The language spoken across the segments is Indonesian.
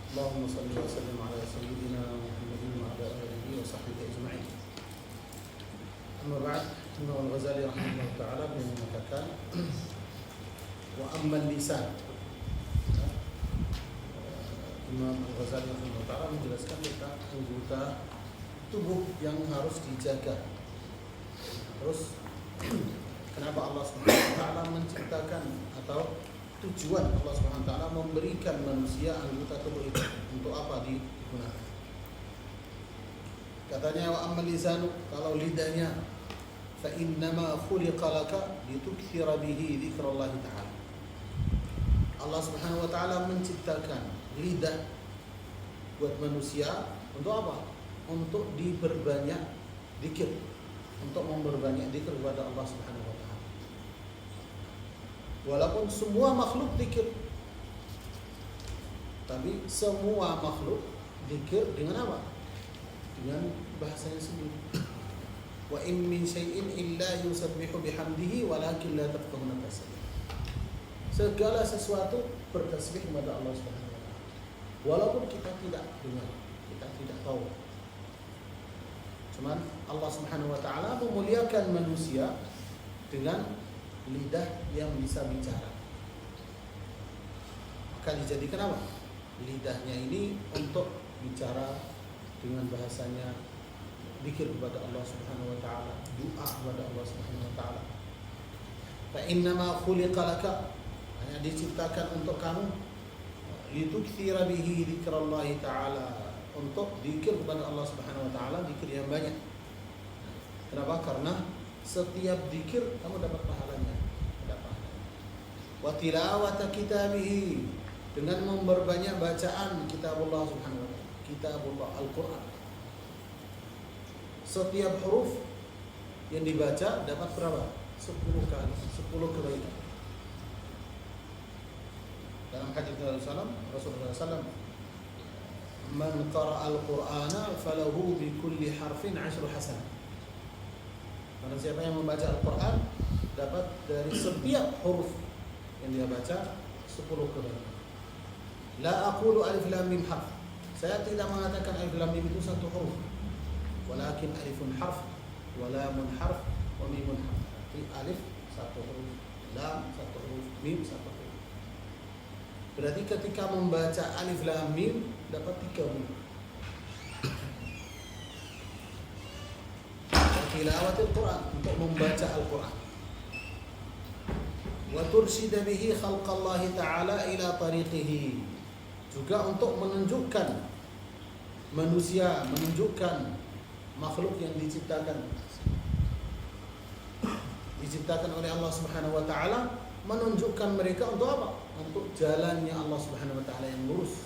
اللهم صل وسلم على سيدنا محمد وعلى آله وصحبه أجمعين. أما بعد, Imam Al-Ghazali rahimahullah ta'ala mengatakan wa ammal lisan. Imam Al-Ghazali rahimahullah ta'ala menjelaskan tentang anggota tubuh yang harus dijaga. Terus kenapa Allah Subhanahu wa ta'ala menciptakan, atau tujuan Allah Subhanahu wa ta'ala memberikan manusia anggota tubuh itu untuk apa digunakan? Katanya wa ammal lisanu, kalau lidahnya, fa innama khuliqa laka litukthira bihi dzikrallah ta'ala. Allah Subhanahu wa ta'ala menciptakan lidah buat manusia untuk apa? Untuk diperbanyak zikir, untuk memperbanyak zikir kepada Allah Subhanahu wa ta'ala. Walaupun semua makhluk zikir, tapi semua makhluk zikir dengan apa? Dengan bahasanya sendiri. Wa in min syai'in illa yusabbihu bihamdihi walakin la tafqahuna tasbih. Segala sesuatu bertasbih kepada Allah Subhanahu wa taala. Walaupun kita tidak dengar, kita tidak tahu. Cuman Allah Subhanahu wa taala memuliakan manusia dengan lidah yang bisa bicara. Maka dijadikan apa? Lidahnya ini untuk bicara dengan bahasanya, zikir kepada Allah Subhanahu wa taala, doa kepada Allah Subhanahu wa taala. Fa innama khuliqa laka, hanya diciptakan untuk kamu, litukthira bihi dzikrallah taala, untuk zikir kepada Allah Subhanahu wa taala, zikir yang banyak. Kenapa? Karena setiap zikir kamu dapat pahalanya. Wa tilawata kitabihi, dengan memperbanyak bacaan kitabullah Subhanahu wa taala, kitabullah Al-Qur'an. Setiap huruf yang dibaca dapat berapa? 10 kali, 10 kebaikan. Dalam hadis Rasulullah SAW, man qara'a al-Qur'ana falahu bi kulli harfin 10 hasanah. Karena siapa yang membaca Al-Qur'an dapat dari setiap huruf yang dia baca 10 kebaikan. La aqulu alif lam mim harf. Saya tidak mengatakan alif lam mim itu satu huruf. Walakin alifun harf, wa lamun harf, wa mimun harf. Jadi alif satu huruf, lam satu huruf, mim satu huruf. Berarti ketika membaca alif lam mim dapat 3 huruf. Tilawatul Quran, untuk membaca Al-Quran. Wa tursyida bihi khalqallahi ta'ala ila tariqihi, juga untuk menunjukkan manusia, menunjukkan makhluk yang diciptakan oleh Allah Subhanahu wa taala, menunjukkan mereka untuk apa? Untuk jalannya Allah Subhanahu wa taala yang lurus,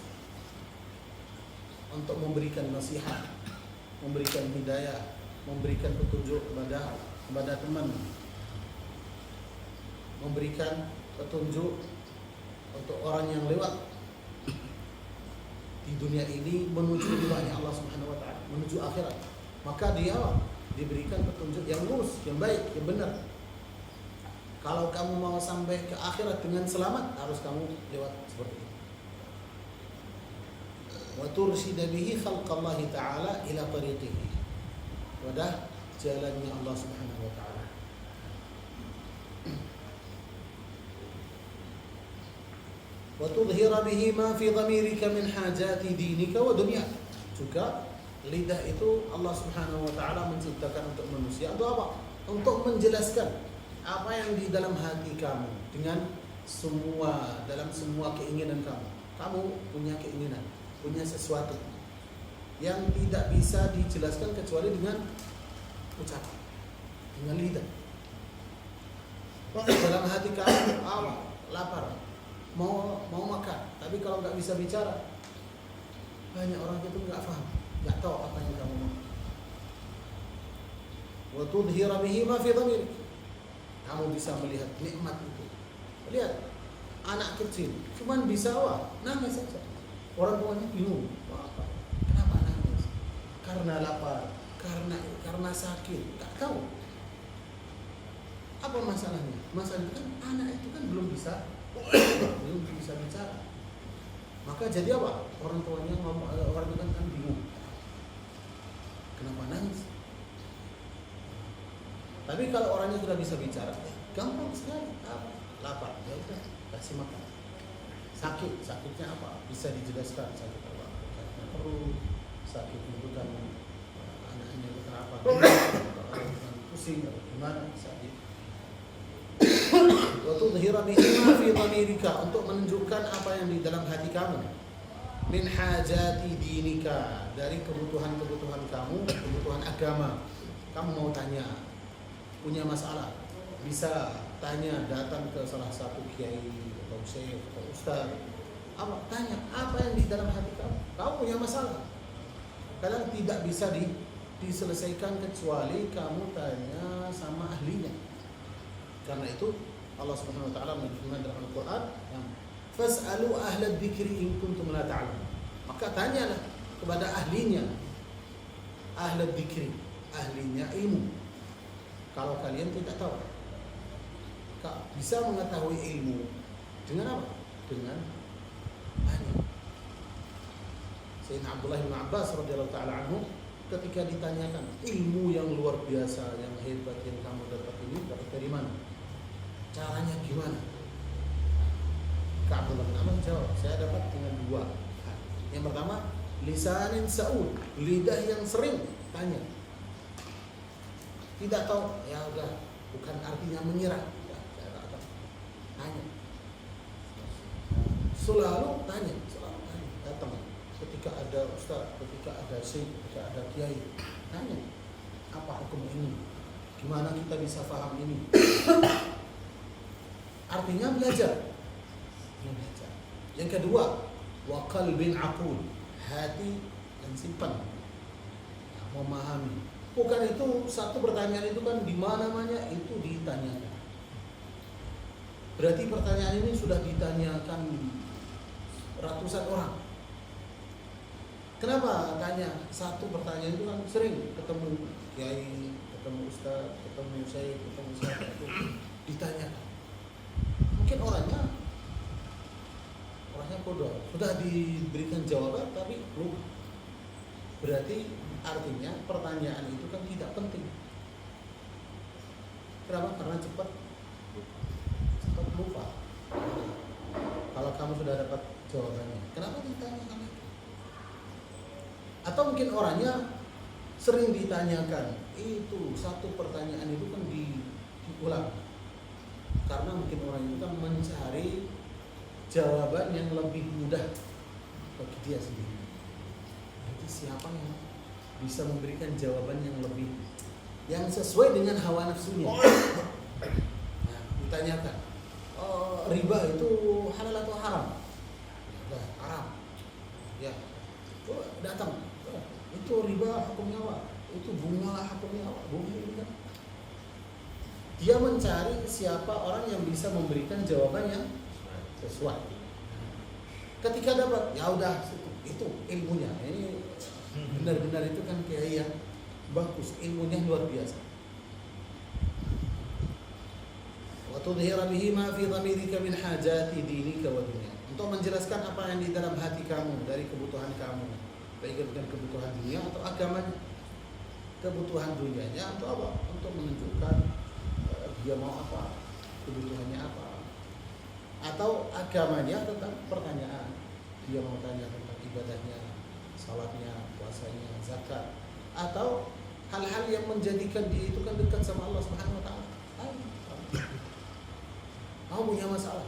untuk memberikan nasihat, memberikan hidayah, memberikan petunjuk kepada teman, memberikan petunjuk untuk orang yang lewat di dunia ini menuju ridhanya Allah Subhanahu wa taala, menuju akhirat. Maka dia diberikan petunjuk yang lurus, yang baik, yang benar. Kalau kamu mau sampai ke akhirat dengan selamat, harus kamu lewat seperti itu. Wa tursyida bihi khalqallahi ta'ala ila tariqihi, pada jalannya Allah Subhanahu wa taala. Wa tudhhira bihi ma fi dhamirika min hajati dinika wa dunya. Juga lidah itu Allah Subhanahu wa taala menciptakan untuk manusia untuk apa? Untuk menjelaskan apa yang di dalam hati kamu, dengan dalam semua keinginan kamu. Kamu punya keinginan, punya sesuatu yang tidak bisa dijelaskan kecuali dengan ucapan, dengan lidah. Dalam hati kamu lapar, mau makan, tapi kalau nggak bisa bicara, banyak orang itu nggak paham, nggak tahu apa yang kamu mau. Wa tudhhira bihi ma fi dhamirik, kamu bisa melihat nikmat itu. Lihat anak kecil, cuman bisa nangis saja. Orang tuanya bingung, apa? Kenapa nangis? Karena lapar, karena sakit, nggak tahu. Apa masalahnya? Masalahnya kan anak itu kan belum bisa bicara. Maka jadi apa? Orang tuanya orang itu kan bingung. Kenapa nangis? Tapi kalau orangnya sudah bisa bicara, gampang sekali. Lapar, ya udah kasih makan. Sakitnya apa? Bisa dijelaskan sakit apa? Sakit perut, sakit bukan anaknya kenapa? Pusing atau gimana? Sakit. Waktu dhira bihima fi dhamirika, untuk menunjukkan apa yang di dalam hati kamu. Min hajati dinika, dari kebutuhan-kebutuhan kamu, kebutuhan agama. Kamu mau tanya, punya masalah, bisa tanya, datang ke salah satu kiai atau syekh atau ustaz. Apa? Tanya, apa yang di dalam hati kamu? Kamu punya masalah. Kadang tidak bisa diselesaikan kecuali kamu tanya sama ahlinya. Karena itu Allah Subhanahu wa taala berfirman dalam Al-Qur'an, "Fas'alu ahla dzikri in kuntum la ta'lamun." Maka tanyalah kepada ahlinya. Ahla dzikri, ahlinya ilmu. Kalau kalian tidak tahu, bisa mengetahui ilmu dengan apa? Dengan tanya. Sayyidina Abdullah bin Abbas radhiyallahu taala anhu ketika ditanyakan ilmu yang luar biasa, yang hebat yang kamu dapat ini dapat dari mana? Caranya gimana? Abdullah bin Abbas jawab, saya dapat dengan dua. Yang pertama, lisanin sa'ud, lidah yang sering tanya. Tidak tahu, ya udah, bukan artinya menyerah. Ya, saya tak tahu. Tanya. Selalu tanya. Datang. Ketika ada ustaz, ketika ada syekh, ketika ada kiai, tanya. Apa hukum ini? Gimana kita bisa paham ini? Artinya belajar. Yang kedua, wa qalbin aqul, hati yang simpan, memahami. Bukan itu satu pertanyaan itu kan di mana-mana itu ditanyakan. Berarti pertanyaan ini sudah ditanyakan ratusan orang. Kenapa tanya satu pertanyaan itu kan sering ketemu kiai, ketemu ustaz, ketemu syekh, ketemu siapa itu ditanyakan. Mungkin orangnya bodoh, sudah diberikan jawaban tapi lupa. Berarti artinya pertanyaan itu kan tidak penting. Kenapa? Karena cepat lupa. Kalau kamu sudah dapat jawabannya, kenapa ditanyakan itu? Atau mungkin orangnya sering ditanyakan itu satu pertanyaan itu kan diulang. Karena mungkin orang itu kan mencari jawaban yang lebih mudah bagi dia sendiri. Jadi siapa yang bisa memberikan jawaban yang sesuai dengan hawa nafsunya? Nah, ditanyakan, riba itu halal atau haram? Ya, haram. Ya, datang. Itu riba hukumnya apa? Itu bunga hukumnya apa? Bunga. Dia mencari siapa orang yang bisa memberikan jawaban yang sesuai. Ketika dapat, ya udah itu ilmunya. Ini benar-benar itu kan kiai yang bagus, ilmunya luar biasa. Wa tudhira bihi ma fi dhamirika min hajati dinika wa dunya. Untuk menjelaskan apa yang di dalam hati kamu dari kebutuhan kamu, baik dengan kebutuhan dunia atau agamanya. Kebutuhan dunianya untuk apa? Untuk menunjukkan dia mau apa, kebutuhannya apa. Atau agamanya tentang pertanyaan, dia mau tanya tentang ibadahnya, salatnya, puasanya, zakat, atau hal-hal yang menjadikan dia itu kan dekat sama Allah Subhanahu wa taala. Mau punya masalah.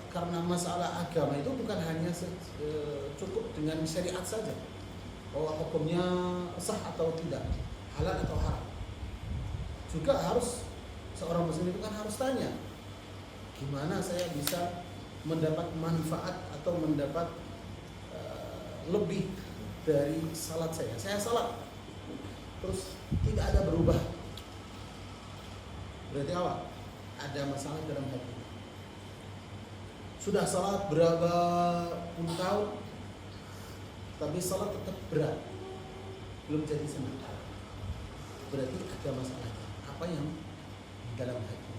Karena masalah agama itu bukan hanya cukup dengan syariat saja. Bahwa hukumnya sah atau tidak, halal atau haram. Juga harus seorang muslim itu kan harus tanya, gimana saya bisa mendapat manfaat atau mendapat lebih dari salat saya. Saya salat terus tidak ada berubah. Berarti apa? Ada masalah dalam hati. Sudah salat berapa puluh tahun, tapi salat tetap berat, belum jadi semangat. Berarti ada masalah. Apa yang dalam hati?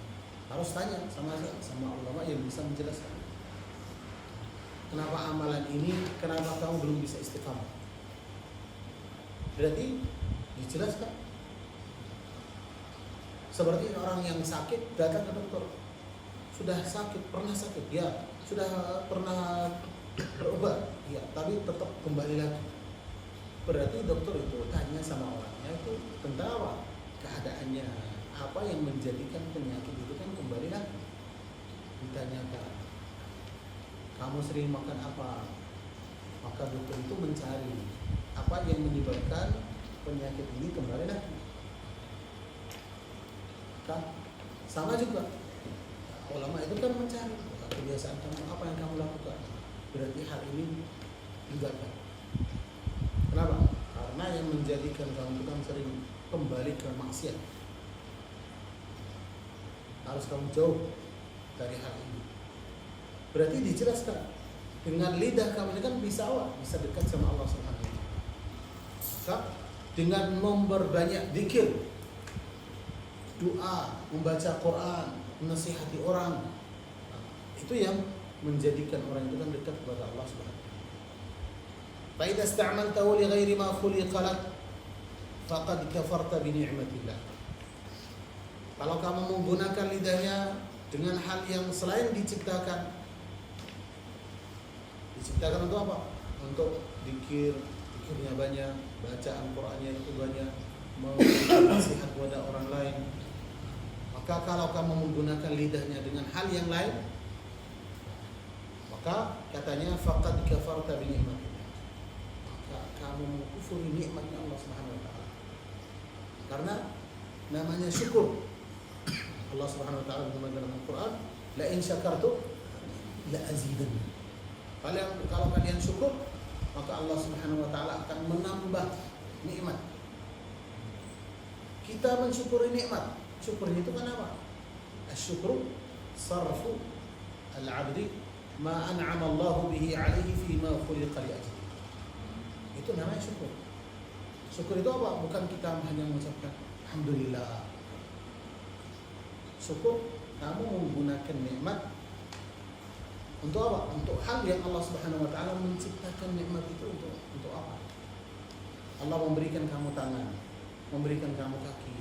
Harus tanya sama ulama yang bisa menjelaskan. kenapa amalan ini, kenapa kamu belum bisa istiqamah? Berarti dijelaskan. Seperti orang yang sakit datang ke dokter, sudah sakit, pernah sakit, ya, sudah pernah berobat, ya, tapi tetap kembali lagi. Berarti dokter itu tanya sama orangnya itu tentang apa? Keadaannya, apa yang menjadikan penyakit itu kan kembali lagi. Ditanyakan, kamu sering makan apa? Maka dokter itu mencari apa yang menyebabkan penyakit ini kembali lagi. Kan sama juga ulama itu kan mencari kebiasaan kamu, apa yang kamu lakukan, berarti hal ini tinggalkan. Kenapa? Karena yang menjadikan kamu itu kan sering kembali ke maksiat. Harus kamu jauh dari hal ini. Berarti dijelaskan dengan lidah kamu ini kan bisa dekat sama Allah Subhanahu wa taala. Dengan memperbanyak zikir, doa, membaca Quran, menasihati orang, itu yang menjadikan orang itu kan dekat kepada Allah Subhanahu wa taala. Fa idza ista'maltahu li ghairi ma khuliqa lak faqad kafarta bi ni'matillah. Kalau kamu menggunakan lidahnya dengan hal yang selain diciptakan untuk apa? Untuk zikirnya banyak, bacaan Qur'annya itu banyak, memberikan nasihat kepada orang lain. Maka kalau kamu menggunakan lidahnya dengan hal yang lain, maka katanya faqad kafarta bi ni'matillah. Maka kamu mengkufuri nikmatnya Allah Subhanahu wa taala. Karena namanya syukur. Allah Subhanahu wa taala berfirman dalam Al-Qur'an, la in syakartum la azidannakum. Kalau kalian syukur, maka Allah Subhanahu wa taala akan menambah nikmat. Kita mensyukuri nikmat. Syukur itu kan apa? Asyukru sarfu al-'abdi ma an'ama Allah bihi 'alaihi fi ma khuliqa li ajli. Itu namanya syukur. Syukur itu apa? Bukan kita hanya mengucapkan alhamdulillah. Syukur kamu menggunakan nikmat untuk apa? Untuk hal yang Allah Subhanahu wa taala menciptakan nikmat itu untuk apa? Allah memberikan kamu tangan, memberikan kamu kaki,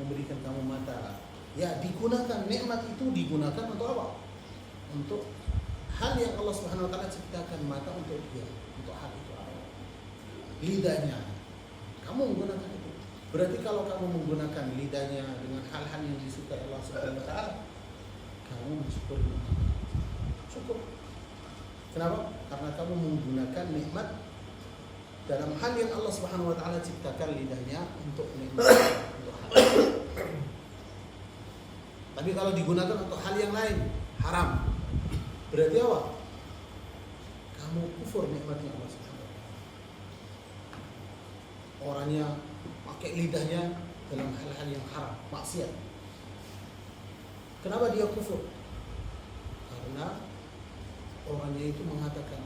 memberikan kamu mata. Ya, digunakan nikmat itu digunakan untuk apa? Untuk hal yang Allah Subhanahu wa taala ciptakan, mata untuk dia, untuk hal itu apa? Lidahnya. Kamu menggunakan itu. Berarti kalau kamu menggunakan lidahnya dengan hal-hal yang disukai Allah Subhanahu wa taala, kamu bersyukur. Syukur. Kenapa? Karena kamu menggunakan nikmat dalam hal yang Allah Subhanahu wa taala ciptakan lidahnya untuk nikmat, untuk hal. Tapi kalau digunakan untuk hal yang lain, haram. Berarti apa? Kamu kufur nikmatnya Allah Subhanahu wa taala. Orangnya pakai lidahnya dalam hal-hal yang haram, maksiat. Kenapa dia kufur? Karena orangnya itu mengatakan,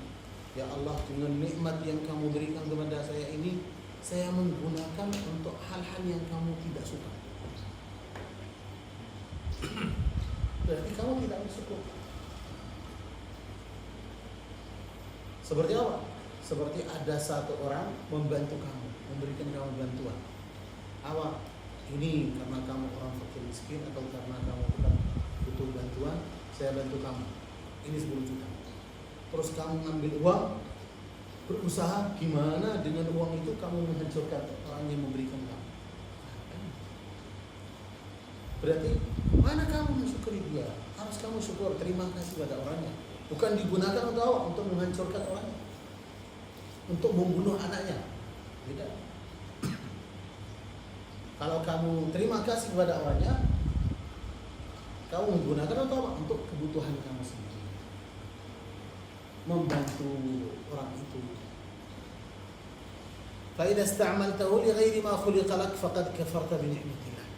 ya Allah, dengan nikmat yang kamu berikan kepada saya ini, saya menggunakan untuk hal-hal yang kamu tidak suka. Berarti kamu tidak bersyukur. Seperti apa? Seperti ada satu orang membantu kamu, memberikan kamu bantuan. Apa? Ini karena kamu orang fakir miskin atau karena kamu butuh bantuan, saya bantu kamu. Ini 10 juta. Terus kamu ngambil uang, berusaha gimana dengan uang itu kamu menghancurkan orang yang memberikan kamu. Berarti mana kamu mensyukuri dia? Harus kamu syukur, terima kasih pada orangnya. Bukan digunakan untuk apa? Untuk menghancurkan orangnya, untuk membunuh anaknya. Tidak. Kalau kamu terima kasih kepada orangnya, kamu menggunakan untuk apa? Untuk kebutuhan kamu sendiri, membantu orang itu. Fa idza ista'maltahu li ghairi ma khuliqa lak faqad kafarta bi ni'matillah.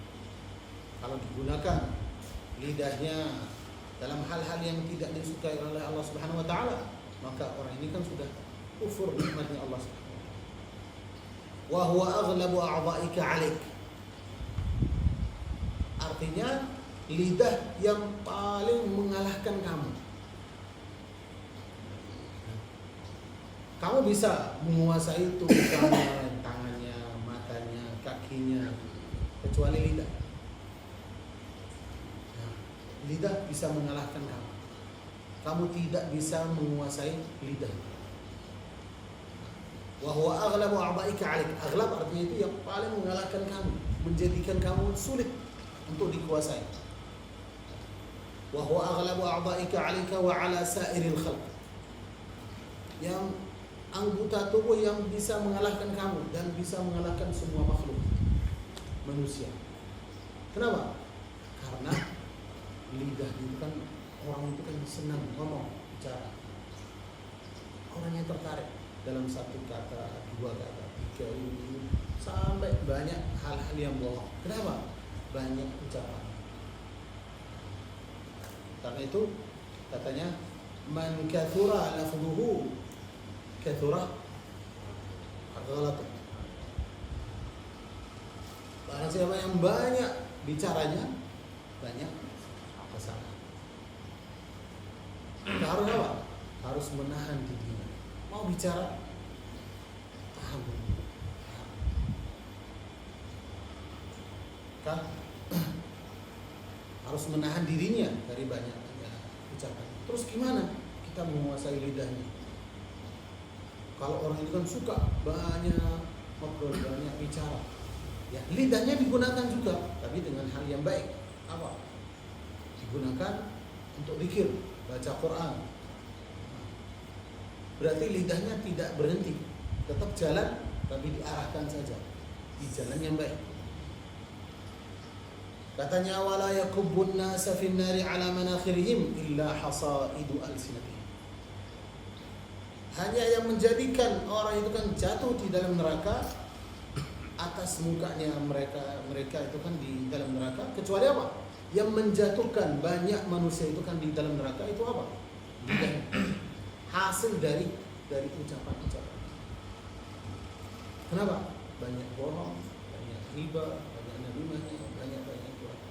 Kalau digunakan lidahnya dalam hal-hal yang tidak disukai oleh Allah Subhanahu wa taala, maka orang ini kan sudah kufur nikmatnya Allah Subhanahu wa taala. Wa huwa aghlabu a'dha'ika 'alaik. Artinya lidah yang paling mengalahkan kamu. Kamu bisa menguasai tubuh kamu, tangannya, matanya, kakinya, kecuali lidah. Nah, lidah bisa mengalahkan kamu. Kamu tidak bisa menguasai lidah. Wa huwa aghlabu a'dha'ika 'alaik. Aghlab artinya itu yang paling mengalahkan kamu, menjadikan kamu sulit untuk dikuasai. Wa huwa aghlabu a'dha'ika 'alaika wa 'ala sa'iril khalq. Yang anggota tubuh yang bisa mengalahkan kamu dan bisa mengalahkan semua makhluk manusia. Kenapa? Karena lidah itu kan, orang itu kan senang ngomong, bicara. Orangnya tertarik dalam satu kata, dua kata, tiga, sampai banyak hal-hal yang bohong. Kenapa? Banyak ucapan. Karena itu katanya man kathura lafzuhu kathura ghalat. Barang siapa yang banyak bicaranya, banyak kesalahan. Harus apa? Harus menahan dirinya. Mau bicara, tahan dulu. Kan? Harus menahan dirinya dari banyak ucapan. Terus gimana kita menguasai lidahnya? Kalau orang itu kan suka banyak ngobrol, banyak bicara, ya lidahnya digunakan juga, tapi dengan hal yang baik. Apa? Digunakan untuk zikir, baca Quran. Berarti lidahnya tidak berhenti, tetap jalan, tapi diarahkan saja di jalan yang baik. Katanya wala yakubbun nasa fin nari ala manakhirihim illa hasaidu alsinatihim. Hanya yang menjadikan orang itu kan jatuh di dalam neraka atas mukanya mereka itu kan di dalam neraka, kecuali apa? Yang menjatuhkan banyak manusia itu kan di dalam neraka itu apa? Hasil dari ucapan-ucapan. Kenapa? Banyak bohong, banyak riba, banyak namimah, banyak kurang.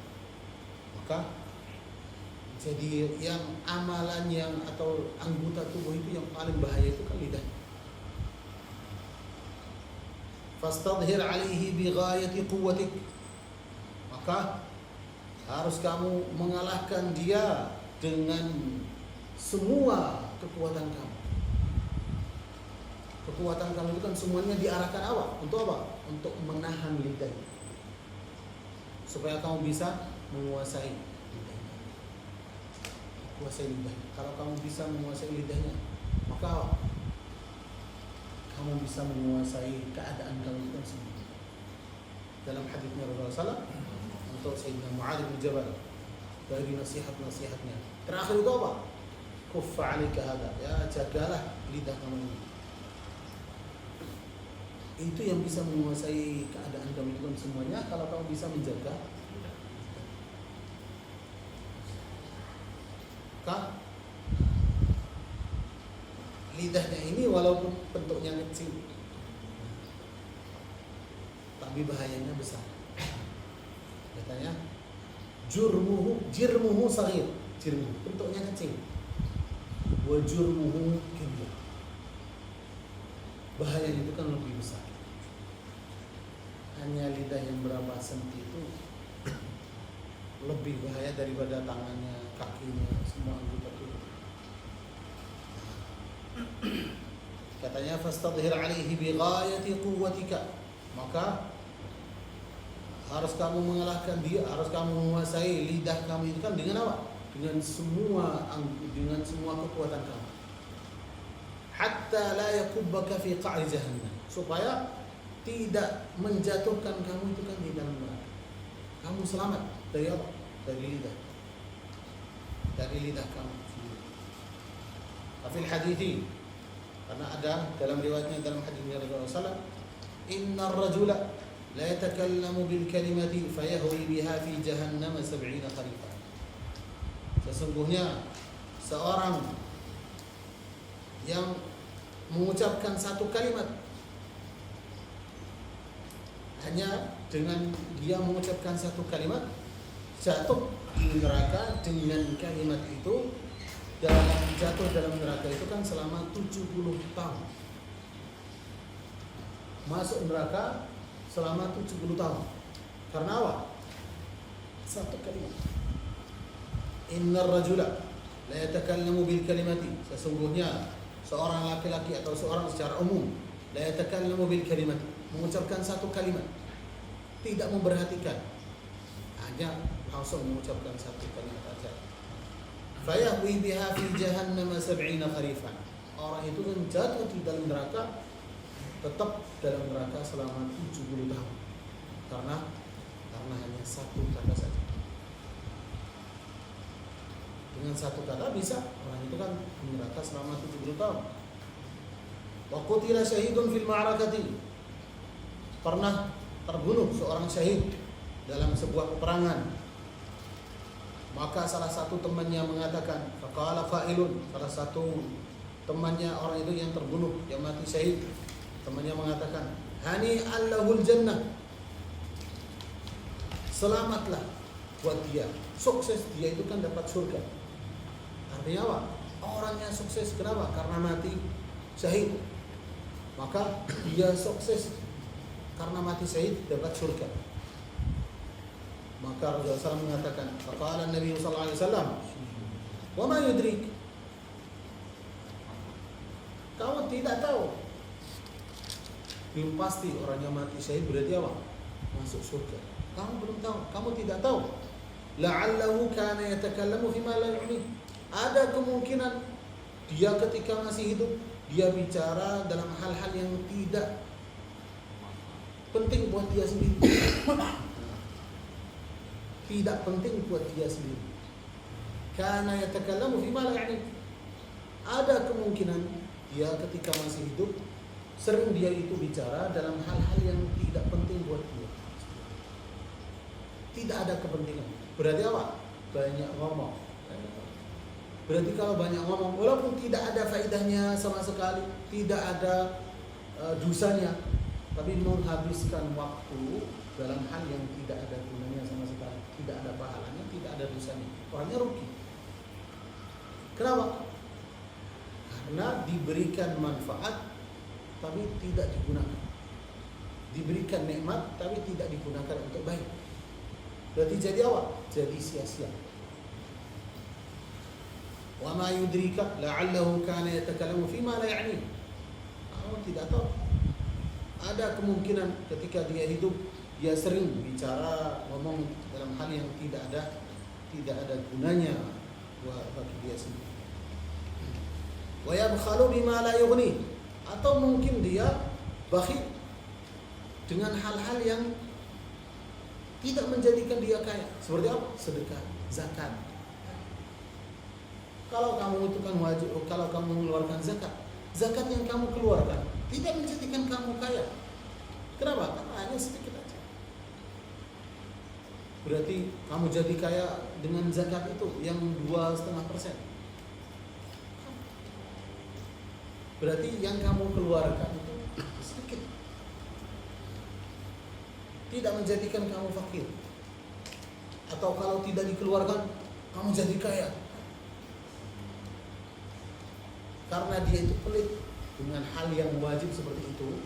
Maka jadi yang amalan yang atau anggota tubuh itu yang paling bahaya itu kan lidah. Fastadhir alaihi bighayati quwwatik. Maka harus kamu mengalahkan dia dengan semua kekuatan kamu. Kekuatan kamu itu kan semuanya diarahkan apa? Untuk apa? Untuk menahan lidah. Supaya kamu bisa menguasai lidahnya. Kuasai lidah. Kalau kamu bisa menguasai lidahnya, maka kamu bisa menguasai keadaan kamu itu sendiri. Dalam hadisnya Rasulullah SAW untuk Sayyidina Mu'adz bin Jabal, dari nasihat-nasihatnya terakhir itu apa? Kuffa 'alaika hada, ya jagalah lidah kamu ini. Itu yang bisa menguasai keadaan kamu itu semuanya kalau kamu bisa menjaga. Maka lidahnya ini walaupun bentuknya kecil, tapi bahayanya besar. Katanya jirmuhu saghir, jirmuhu bentuknya kecil, wa jurmuhu kibir, bahayanya itu kan lebih besar. Hanya lidah yang berapa senti itu lebih bahaya daripada tangannya, kakinya, semua anggota tubuh. Katanya fastadhir alaihi bighayati quwwatika. Maka harus kamu mengalahkan dia, harus kamu menguasai lidah kamu itu kan dengan apa? Dengan semua kekuatan kamu. Hatta la yakubbaka fi qa'ri jahannam. Supaya tidak menjatuhkan kamu itu kan di dalam neraka. Kamu selamat dari apa? Dari lidah. Dari lidah kamu sendiri. Tapi hadithi, karena ada dalam riwayatnya dalam hadisnya Rasulullah SAW, inna ar-rajula la yatakallamu bil kalimati fayahwi biha fi jahannam 70 kharifan. Sesungguhnya seorang yang mengucapkan satu kalimat, hanya dengan dia mengucapkan satu kalimat jatuh di neraka dengan kalimat itu, dalam jatuh dalam neraka itu kan selama 70 tahun. masuk neraka selama 70 tahun. Karena apa? Satu kalimat. Innar rajula la yatakallamu bil kalimati. Sesungguhnya seorang laki-laki atau seorang secara umum la yatakallamu bil kalimati, mengucapkan satu kalimat, tidak memperhatikan, hanya langsung mengucapkan satu kalimat saja. Fayahwi biha fi jahannam 70 kharifan. Orang itu kan jatuh di dalam neraka, tetap dalam neraka selama 70 tahun. Karena hanya satu kata saja. Dengan satu kata bisa orang itu kan di neraka selama 70 tahun. Wa qutila syahidun fil ma'rakati. Pernah terbunuh seorang syahid dalam sebuah peperangan. Maka salah satu temannya mengatakan, faqala qailun, salah satu temannya orang itu yang terbunuh, yang mati syahid, temannya mengatakan, hani allahul jannah, selamatlah buat dia, sukses dia itu kan dapat surga. Artinya apa? Orangnya sukses, kenapa? Karena mati syahid. Maka dia sukses karena mati syahid dapat surga. Maka Rasulullah SAW mengatakan, faqala Nabi sallallahu alaihi wasallam, wa ma yudrik? Kamu tidak tahu. Belum pasti orang yang mati syahid berarti apa? Masuk surga. Kamu belum tahu, kamu tidak tahu. La'allahu kana yatakallamu fima la yu'ni. Ada kemungkinan dia ketika masih hidup dia bicara dalam hal-hal yang tidak penting buat dia sendiri. Tidak penting buat dia sendiri. Kana yatakallamu fima la yu'ni. Ada kemungkinan dia ketika masih hidup sering dia itu bicara dalam hal-hal yang tidak penting buat dia. Tidak ada kepentingan. Berarti apa? Banyak ngomong. Berarti kalau banyak ngomong, walaupun tidak ada faedahnya sama sekali, tidak ada dosanya, tapi menghabiskan waktu dalam hal yang tidak ada gunanya sama sekali, tidak ada pahalanya, tidak ada dosanya, orangnya rugi. Kenapa? Karena diberikan manfaat tapi tidak digunakan, diberikan nikmat tapi tidak digunakan untuk baik. Berarti jadi apa? Jadi sia-sia. Wa ma yudrika la'allahu kana yatakallamu fima la ya'ni. Kamu tidak tahu. Ada kemungkinan ketika dia hidup dia sering bicara, ngomong dalam hal yang tidak ada gunanya bagi dia sendiri. Wa yabkhalu bima la yughni, atau mungkin dia bakhil dengan hal-hal yang tidak menjadikan dia kaya. Seperti apa? Sedekah, zakat. Kalau kamu itu kan wajib, kalau kamu mengeluarkan zakat, zakat yang kamu keluarkan tidak menjadikan kamu kaya. Kenapa? Karena hanya sedikit aja. Berarti kamu jadi kaya dengan zakat itu yang 2,5%. Berarti yang kamu keluarkan itu sedikit, tidak menjadikan kamu fakir. Atau kalau tidak dikeluarkan, kamu jadi kaya. Karena dia itu pelit dengan hal yang wajib seperti itu,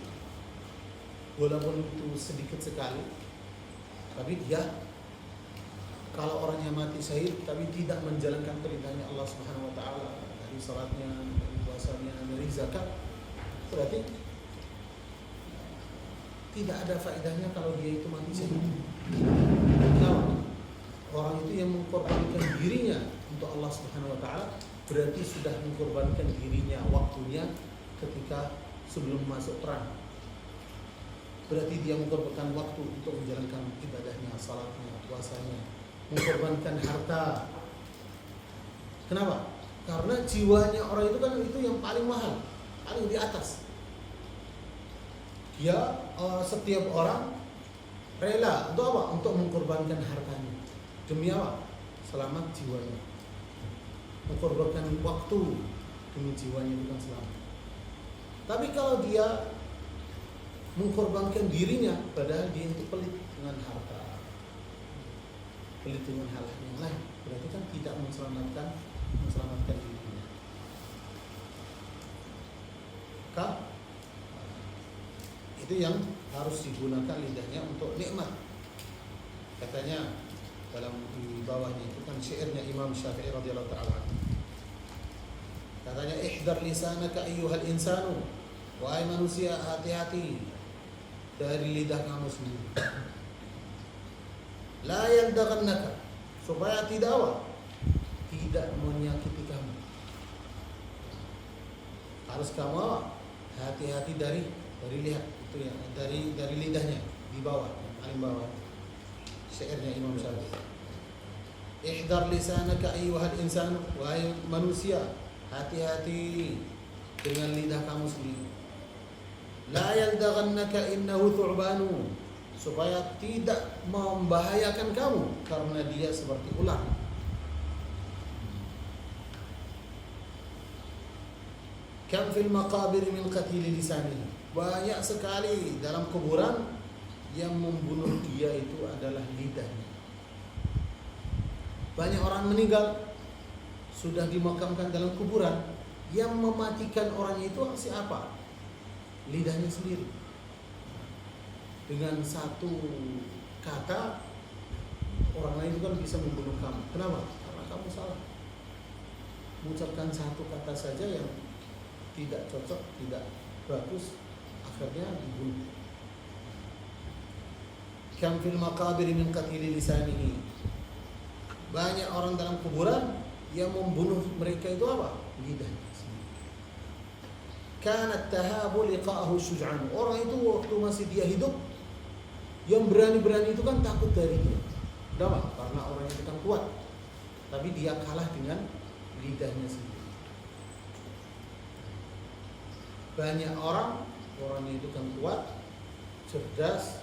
walaupun itu sedikit sekali, tapi dia kalau orangnya mati syahid tapi tidak menjalankan perintahnya Allah Subhanahu wa taala, dari salatnya, dari puasanya, dari zakat, berarti tidak ada faedahnya kalau dia itu mati syahid. Nah, orang itu yang mengkorbankan dirinya untuk Allah Subhanahu wa taala berarti sudah mengkorbankan dirinya, waktunya ketika sebelum masuk perang. Berarti dia mengkorbankan waktu untuk menjalankan ibadahnya, salatnya, puasanya, mengorbankan harta. Kenapa? Karena jiwanya orang itu kan itu yang paling mahal, paling di atas. Dia setiap orang rela untuk apa? Untuk mengorbankan hartanya. Demi apa? Selamat jiwanya. Mengorbankan waktu demi jiwanya bukan selamat. Tapi kalau dia mengorbankan dirinya, padahal dia itu pelit dengan harta, pelit dengan hal yang lain, berarti kan tidak menselamatkan dirinya. Itu Itu yang harus digunakan lidahnya untuk nikmat. Katanya dalam di bawahnya itu kan syairnya Imam Syafi'i radhiyallahu taala. Katanya ihdar lisanaka ayyuhal insanu, wahai manusia hati-hati dari lidah kamu sendiri. La yaldaghannaka, supaya tidak menyakiti kamu. Harus kamu hati-hati dari lihat itu ya, dari lidahnya di bawah, paling bawah. Syairnya Imam Syafi'i. Ihdar lisanaka ayyuhal insanu, wahai manusia, hati-hati dengan lidah kamu sendiri. La yaldaghannaka innahu thu'banu, supaya tidak membahayakan kamu karena dia seperti ular. Kam fil maqabir min qatil lisanihi, banyak sekali dalam kuburan yang membunuh dia itu adalah lidahnya. Banyak orang meninggal sudah dimakamkan dalam kuburan, yang mematikan orang itu siapa? Lidahnya sendiri. Dengan satu kata orang lain itu kan bisa membunuh kamu. Kenapa? Karena kamu salah mengucapkan satu kata saja yang tidak cocok, tidak bagus, akhirnya dibunuh. Kam fil maqabir min qatili lisanihi, banyak orang dalam kuburan yang membunuh mereka itu apa? Lidah. Kanat tahabu liqa'ahu syuj'an, orang itu waktu masih dia hidup, yang berani-berani itu kan takut dari dia. Kenapa? Karena orang itu kan kuat, tapi dia kalah dengan lidahnya sendiri. Banyak orangnya itu kan kuat, cerdas,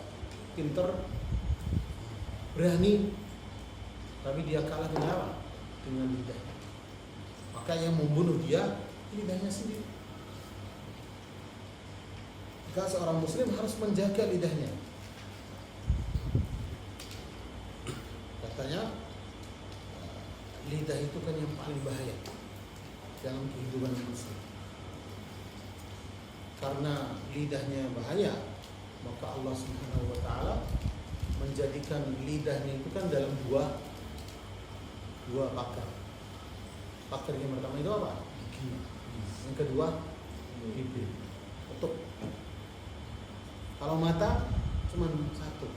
pinter, berani, tapi dia kalah dengan apa? Dengan lidahnya. Maka yang membunuh dia lidahnya sendiri. Maka seorang muslim harus menjaga lidahnya. Katanya lidah itu kan yang paling bahaya dalam kehidupan muslim. Karena lidahnya bahaya, maka Allah Subhanahu wa taala menjadikan lidahnya itu kan dalam dua pakar. Pakar yang pertama itu apa? Gigi. Yang kedua bibir. Ketuk. Kalau mata cuma satu.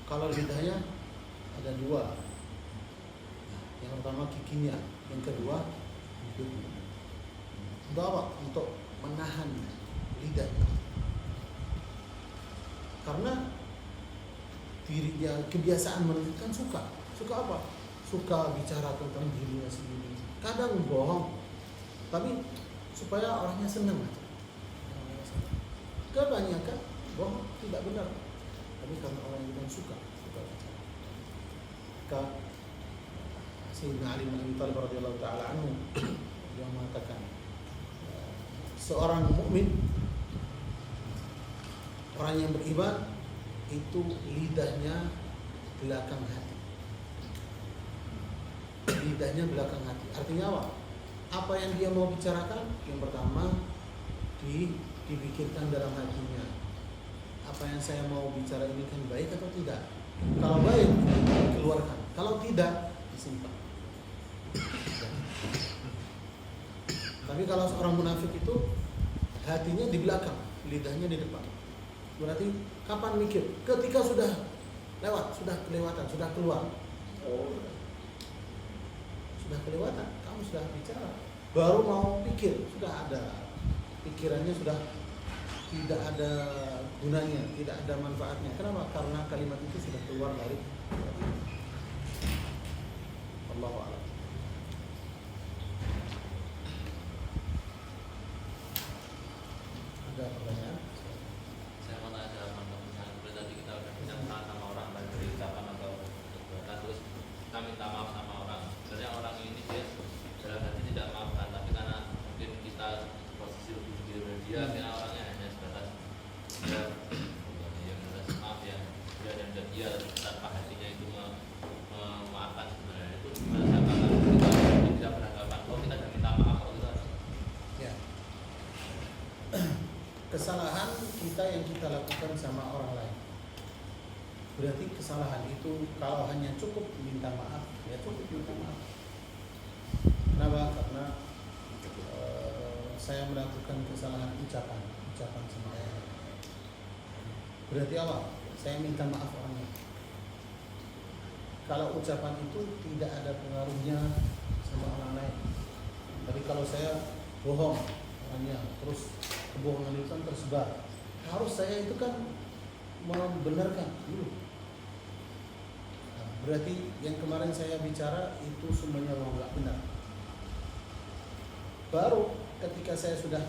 Kalau lidahnya ada dua. Yang pertama giginya, yang kedua bibir. Untuk apa? Untuk menahan lidah. Karena dirinya kebiasaan menunjukkan suka apa? Suka bicara tentang dirinya sendiri. Kadang bohong, tapi supaya orangnya senang aja. Kebanyakan bohong tidak benar, tapi karena orang itu suka bicara. Maka Sayyidina Ali bin Abi Thalib radhiyallahu taala anhu dia mengatakan, seorang mukmin, orang yang beriman itu lidahnya belakang hati. Lidahnya belakang hati. Artinya apa? Apa yang dia mau bicarakan, yang pertama dipikirkan dalam hatinya. Apa yang saya mau bicara ini kan baik atau tidak? Kalau baik, keluarkan. Kalau tidak, disimpan. Tapi kalau seorang munafik itu hatinya di belakang, lidahnya di depan. Berarti kapan mikir? Ketika sudah lewat, sudah kelewatan, sudah keluar. Sudah kelewatan, kamu sudah bicara. Baru mau pikir, sudah ada. Pikirannya sudah tidak ada gunanya, tidak ada manfaatnya. Kenapa? Karena kalimat itu sudah keluar dari Allahu a'lam. Ada pertanyaan? Saya mau tanya misalnya tadi kita udah bicara sama orang dan beri ucapan atau perbuatan, terus kita minta maaf sama orang. Sebenarnya orang ini dia dalam hati tidak maafkan, tapi karena mungkin kita posisi lebih tinggi dari dia, akhirnya orangnya hanya sebatas maaf ya, dia dan dia tanpa hatinya itu memaafkan. Sebenarnya itu gimana cara kita yang kita lakukan sama orang lain. Berarti kesalahan itu kalau hanya cukup minta maaf, ya cukup minta maaf. Kenapa? Karena saya melakukan kesalahan ucapan sama orang lain. Berarti apa? Saya minta maaf orangnya. Kalau ucapan itu tidak ada pengaruhnya sama orang lain. Tapi kalau saya bohong orangnya, terus kebohongan itu kan tersebar, harus saya itu kan membenarkan dulu. Nah, berarti yang kemarin saya bicara itu semuanya nggak benar. Baru ketika saya sudah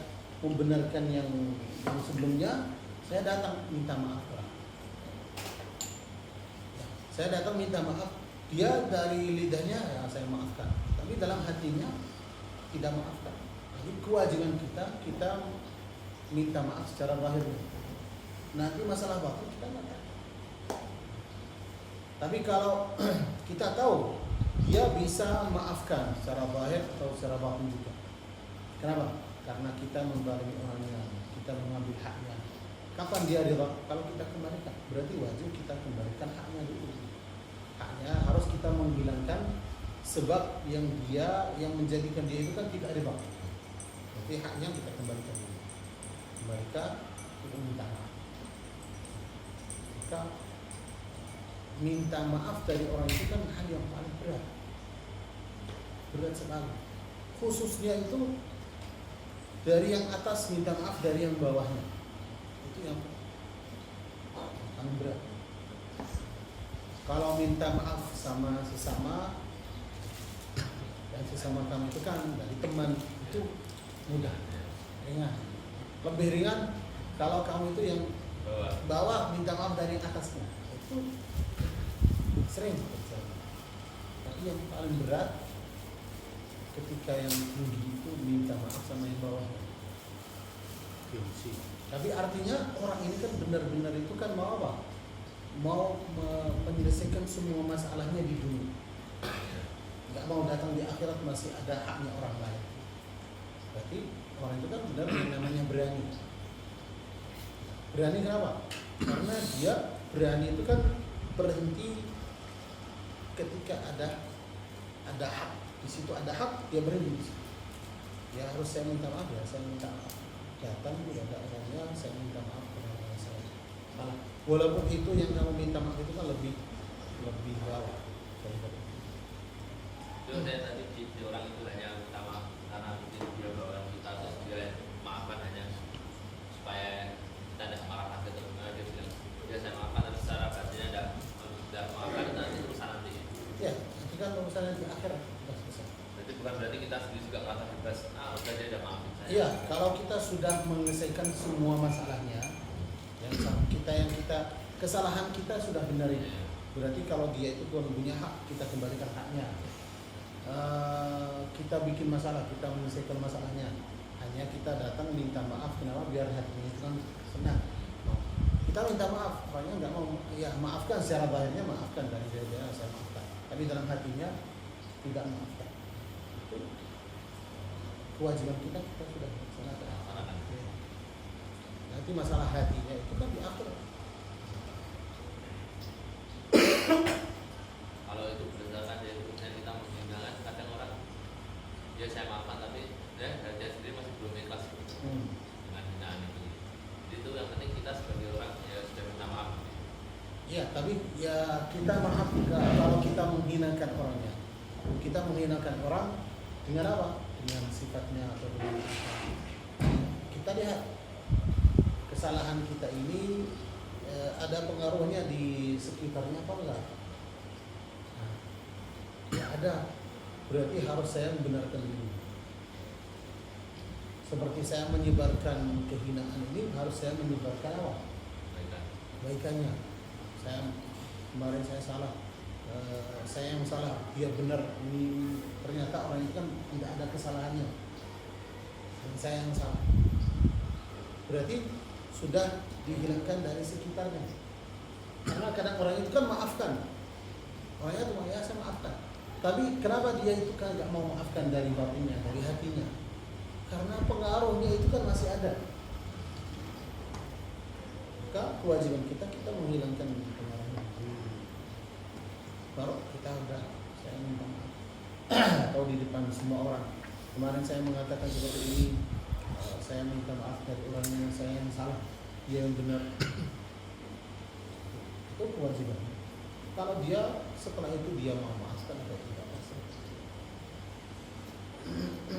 membenarkan yang sebelumnya, saya datang minta maaf orang. Saya datang minta maaf, dia dari lidahnya ya saya maafkan, tapi dalam hatinya tidak maafkan. Jadi kewajiban kita minta maaf secara zahir. Nanti masalah waktu kita nggak tahu. Tapi kalau kita tahu dia bisa maafkan secara zahir atau secara batin juga. Kenapa? Karena kita membalimi orangnya, kita mengambil haknya. Kapan dia ridha? Kalau kita kembalikan, berarti wajib kita kembalikan haknya dulu. Haknya harus kita menghilangkan sebab yang menjadikan dia itu kan tidak ridha. Berarti haknya kita kembalikan dulu. Mereka itu minta maaf. Maka minta maaf dari orang itu kan hal yang paling berat. Berat sekali. Khususnya itu dari yang atas minta maaf dari yang bawahnya. Itu yang paling berat. Kalau minta maaf sama sesama dan sesama kami itu kan dari teman itu mudah, ringan. Lebih ringan kalau kamu itu yang bawah minta maaf dari atasnya. Itu sering terjadi. Tapi yang paling berat ketika yang tinggi itu minta maaf sama yang bawahnya. Tapi artinya orang ini kan benar-benar itu kan mau apa? Mau menyelesaikan semua masalahnya di dunia. Nggak mau datang di akhirat masih ada haknya orang lain. Berarti orang itu kan benar yang namanya berani. Berani kenapa? Karena dia berani itu kan berhenti ketika ada hak. Di situ ada hak, dia berhenti. Ya harus saya minta maaf ya, saya minta maaf. Datang tidak ada orangnya, saya minta maaf karena saya salah. Walaupun itu yang kamu minta maaf itu kan lebih bawah daripada itu. Itu saya tadi di orang itu hanya minta maaf karena mungkin dia bawa kita terus dia maafkan hanya supaya kita tidak marah lagi terus dia bilang dia saya maafkan tapi secara batinnya tidak maafkan itu nanti urusan nanti. Ya, itu kan urusan nanti akhirat. Jadi bukan berarti kita sendiri juga merasa bebas. Udah dia udah maafin saya. Iya, kalau kita sudah menyelesaikan semua masalahnya, yang kita kesalahan kita sudah benarin. Berarti kalau dia itu punya hak, kita kembalikan haknya. Kita bikin masalah, kita menyelesaikan masalahnya. Hanya kita datang minta maaf, kenapa? Biar hatinya itu kan senang. Kita minta maaf, orangnya nggak mau, ya maafkan secara bahirnya maafkan dari dia saya maafkan. Tapi dalam hatinya tidak maafkan. Itu kewajiban kita sudah laksanakan. Nanti masalah hatinya itu kan di akhirat. Kalau itu berdasarkan dari keputusan kita menghilangkan, kadang orang dia saya maafkan tapi dia sendiri masih belum ikhlas dengan hinaan itu. Jadi itu yang penting kita sebagai orang ya sudah minta maaf. Iya, tapi ya kita maaf kalau kita menghinakan orangnya. Kita menghinakan orang dengan apa? Dengan sifatnya atau dengan kita lihat kesalahan kita ini ada pengaruhnya di sekitarnya apa enggak? Nah, ya ada, berarti harus saya membenarkan dulu. Seperti saya menyebarkan kehinaan ini, harus saya menyebarkan apa? Baikannya. Kemarin saya salah, saya yang salah, dia benar. Ini ternyata orang itu kan tidak ada kesalahannya, dan saya yang salah. Berarti sudah dihilangkan dari sekitarnya. Karena kadang orang itu kan maafkan, orangnya cuma ya saya maafkan. Tapi kenapa dia itu kan nggak mau maafkan dari batinnya, dari hatinya? Karena pengaruhnya itu kan masih ada. kewajiban kita menghilangkan kemarahan itu. Baru kita udah saya minta maaf atau di depan semua orang. Kemarin saya mengatakan seperti ini, saya minta maaf dari orangnya, saya yang salah, dia yang benar. Itu kewajiban. Kalau dia setelah itu dia mau maafkan atau tidak,